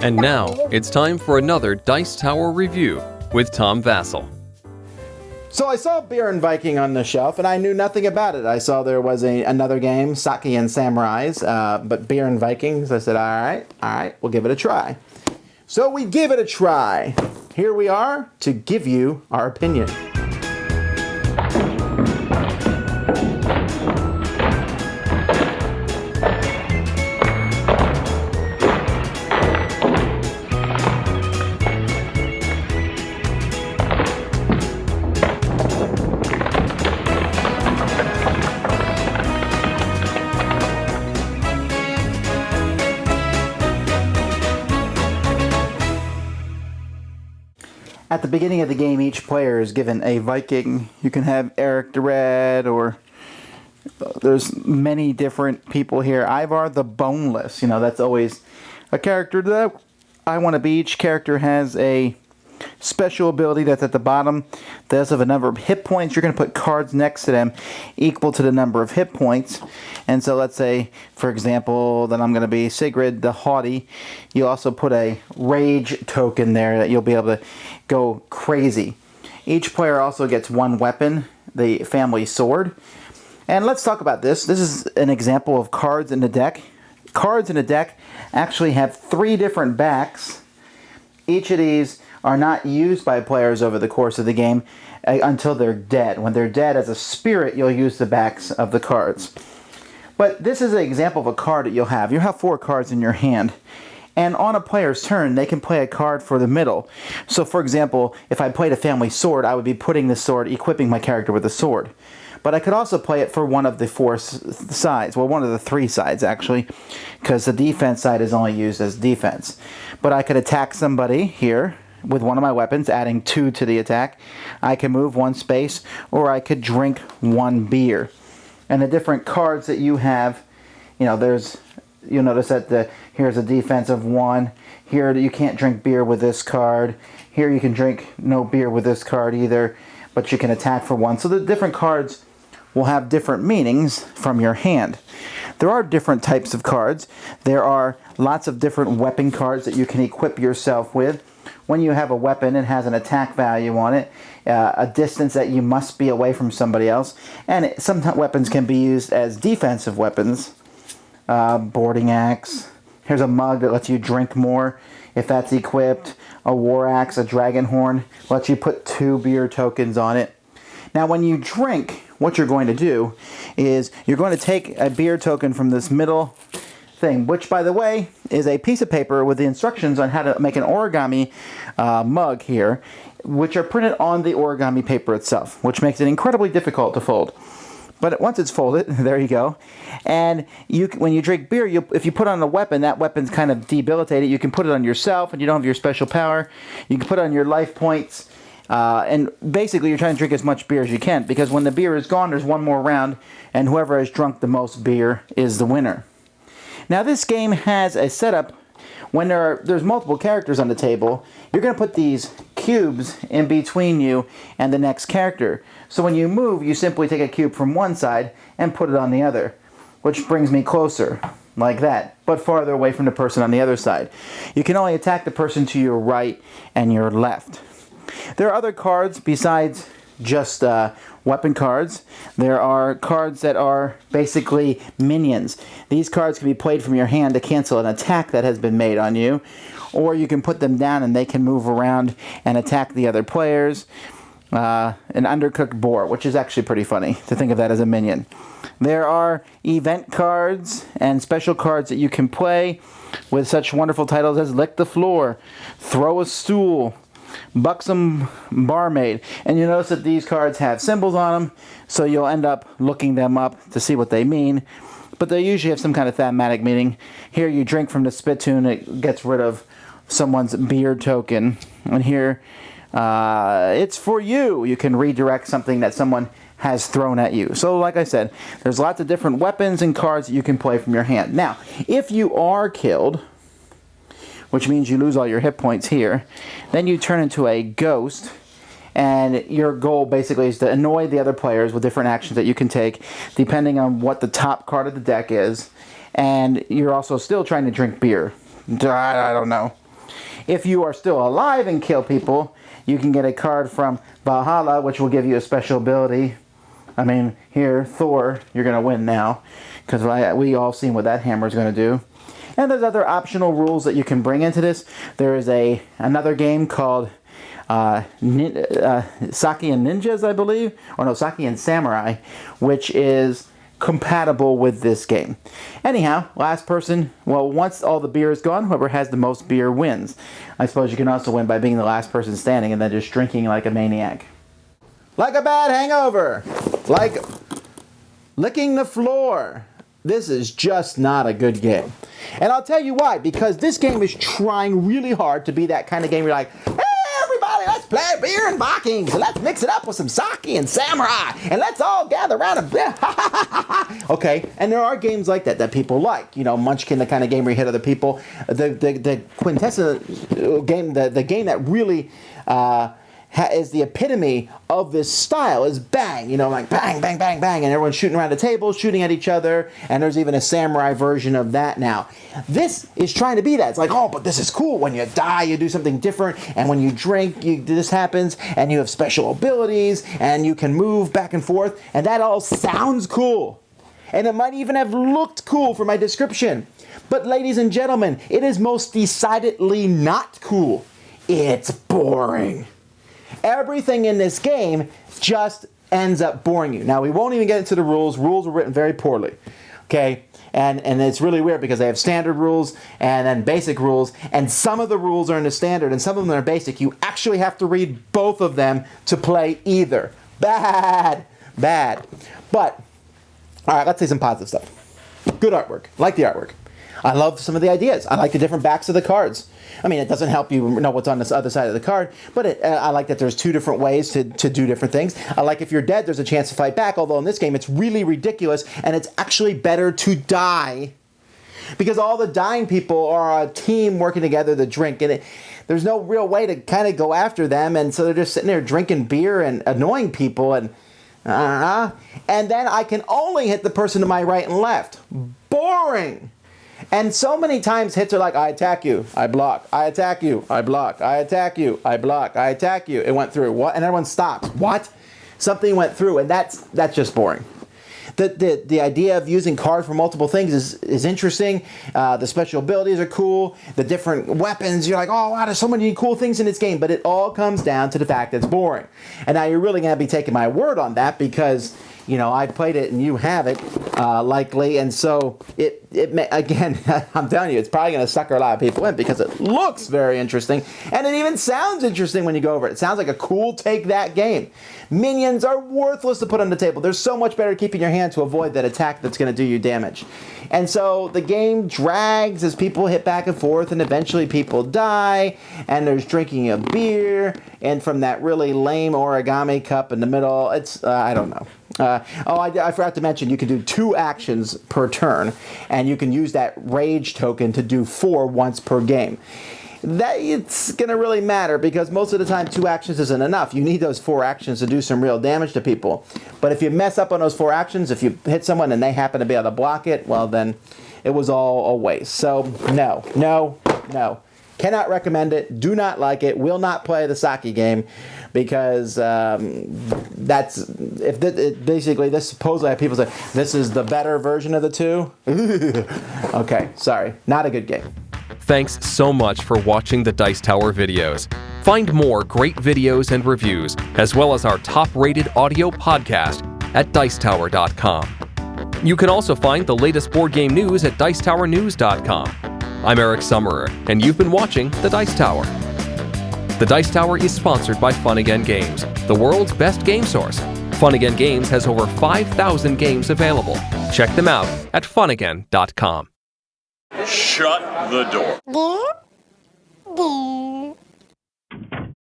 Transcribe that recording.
And now, it's time for another Dice Tower review with Tom Vasel. So I saw Beer and Viking on the shelf, and I knew nothing about it. I saw there was another game, Sake and Samurais, but Beer and Vikings. I said, all right, we'll give it a try. So we give it a try. Here we are to give you our opinion. At the beginning of the game, each player is given a Viking. You can have Eric the Red, or there's many different people here. Ivar the Boneless, that's always a character that I want to be. Each character has a special ability that's at the bottom. They also have a number of hit points. You're going to put cards next to them equal to the number of hit points. And so let's say, for example, that I'm going to be Sigrid the Haughty. You also put a rage token there that you'll be able to go crazy. Each player also gets one weapon, the family sword. And let's talk about this. This is an example of cards in the deck. Cards in the deck actually have 3 different backs. Each of these are not used by players over the course of the game until they're dead. When they're dead as a spirit, you'll use the backs of the cards. But this is an example of a card that you'll have. You'll have 4 cards in your hand. And on a player's turn, they can play a card for the middle. So for example, if I played a family sword, I would be putting the sword, equipping my character with a sword. But I could also play it for one of the 4 sides. Well, one of the 3 sides, actually, because the defense side is only used as defense. But I could attack somebody here with one of my weapons, adding 2 to the attack. I can move 1 space, or I could drink 1 beer. And the different cards that you have, you'll notice that here's a defense of 1. Here you can't drink beer with this card. Here you can drink no beer with this card either, but you can attack for 1. So the different cards will have different meanings from your hand. There are different types of cards. There are lots of different weapon cards that you can equip yourself with. When you have a weapon, it has an attack value on it, a distance that you must be away from somebody else, and sometimes weapons can be used as defensive weapons. Boarding axe. Here's a mug that lets you drink more if that's equipped. A war axe, a dragon horn, lets you put 2 beer tokens on it. Now when you drink, what you're going to do is you're going to take a beer token from this middle thing, which by the way is a piece of paper with the instructions on how to make an origami mug here, which are printed on the origami paper itself, which makes it incredibly difficult to fold. But once it's folded, there you go. And when you drink beer, if you put on a weapon, that weapon's kind of debilitated. You can put it on yourself, and you don't have your special power. You can put it on your life points. And basically, you're trying to drink as much beer as you can, because when the beer is gone, there's one more round, and whoever has drunk the most beer is the winner. Now, this game has a setup. When there's multiple characters on the table, you're going to put these cubes in between you and the next character. So when you move, you simply take a cube from one side and put it on the other, which brings me closer, like that, but farther away from the person on the other side. You can only attack the person to your right and your left. There are other cards besides just weapon cards. There are cards that are basically minions. These cards can be played from your hand to cancel an attack that has been made on you, or you can put them down and they can move around and attack the other players. An undercooked boar, which is actually pretty funny to think of that as a minion. There are event cards and special cards that you can play with such wonderful titles as Lick the Floor, Throw a Stool, Buxom Barmaid. And you notice that these cards have symbols on them, so you'll end up looking them up to see what they mean. But they usually have some kind of thematic meaning. Here you drink from the spittoon, it gets rid of someone's beer token. And here, it's for you. You can redirect something that someone has thrown at you. So like I said, there's lots of different weapons and cards that you can play from your hand. Now, if you are killed, which means you lose all your hit points here, then you turn into a ghost, and your goal basically is to annoy the other players with different actions that you can take depending on what the top card of the deck is, and you're also still trying to drink beer. I don't know. If you are still alive and kill people, you can get a card from Valhalla, which will give you a special ability. I mean, here, Thor, you're going to win now, because we all seen what that hammer is going to do. And there's other optional rules that you can bring into this. There is another game called Saki and Ninjas, I believe, or no, Saki and Samurai, which is compatible with this game. Anyhow, last person, well, once all the beer is gone, whoever has the most beer wins. I suppose you can also win by being the last person standing and then just drinking like a maniac. Like a bad hangover. Like licking the floor. This is just not a good game. And I'll tell you why. Because this game is trying really hard to be that kind of game where you're like, hey, everybody, let's play Beer and Vikings. And let's mix it up with some Saki and Samurai. And let's all gather around a bit. Okay, and there are games like that people like. You know, Munchkin, the kind of game where you hit other people. The quintessence game, the game that really is the epitome of this style is bang, you know, like bang, bang, bang, bang, and everyone's shooting around the table, shooting at each other, and there's even a samurai version of that now. This is trying to be that. It's like, oh, but this is cool. When you die, you do something different, and when you drink, this happens, and you have special abilities, and you can move back and forth, and that all sounds cool. And it might even have looked cool for my description. But ladies and gentlemen, it is most decidedly not cool. It's boring. Everything in this game just ends up boring you. Now, we won't even get into the rules. Rules were written very poorly. Okay? And it's really weird because they have standard rules and then basic rules. And some of the rules are in the standard and some of them are basic. You actually have to read both of them to play either. Bad. Bad. But, all right, let's say some positive stuff. Good artwork. Like the artwork. I love some of the ideas. I like the different backs of the cards. I mean, it doesn't help you know what's on this other side of the card, but I like that there's two different ways to do different things. I like if you're dead, there's a chance to fight back, although in this game, it's really ridiculous, and it's actually better to die, because all the dying people are a team working together to drink, and there's no real way to kind of go after them, and so they're just sitting there drinking beer and annoying people, and then I can only hit the person to my right and left. Boring! And so many times hits are like, I attack you, I block, I attack you, I block, I attack you, I block, I attack you. It went through. What? And everyone stops. What? Something went through, and that's just boring. The idea of using cards for multiple things is interesting. The special abilities are cool. The different weapons, you're like, oh wow, there's so many cool things in this game, but it all comes down to the fact that it's boring. And now you're really going to be taking my word on that because, you know, I played it and you have it, likely, and so again, I'm telling you, it's probably going to sucker a lot of people in because it looks very interesting, and it even sounds interesting when you go over it. It sounds like a cool take that game. Minions are worthless to put on the table. They're so much better keeping your hand to avoid that attack that's going to do you damage. And so the game drags as people hit back and forth, and eventually people die, and there's drinking of beer, and from that really lame origami cup in the middle, it's, I don't know. I forgot to mention, you can do 2 actions per turn, and you can use that rage token to do 4 once per game. That it's going to really matter because most of the time 2 actions isn't enough. You need those 4 actions to do some real damage to people. But if you mess up on those 4 actions, if you hit someone and they happen to be able to block it, well then it was all a waste. So no. Cannot recommend it. Do not like it. Will not play the Saki game because basically this supposedly people say this is the better version of the 2. Okay, sorry, not a good game. Thanks so much for watching the Dice Tower videos. Find more great videos and reviews, as well as our top-rated audio podcast at Dicetower.com. You can also find the latest board game news at Dicetowernews.com. I'm Eric Summerer, and you've been watching The Dice Tower. The Dice Tower is sponsored by Fun Again Games, the world's best game source. Fun Again Games has over 5,000 games available. Check them out at funagain.com. Shut the door.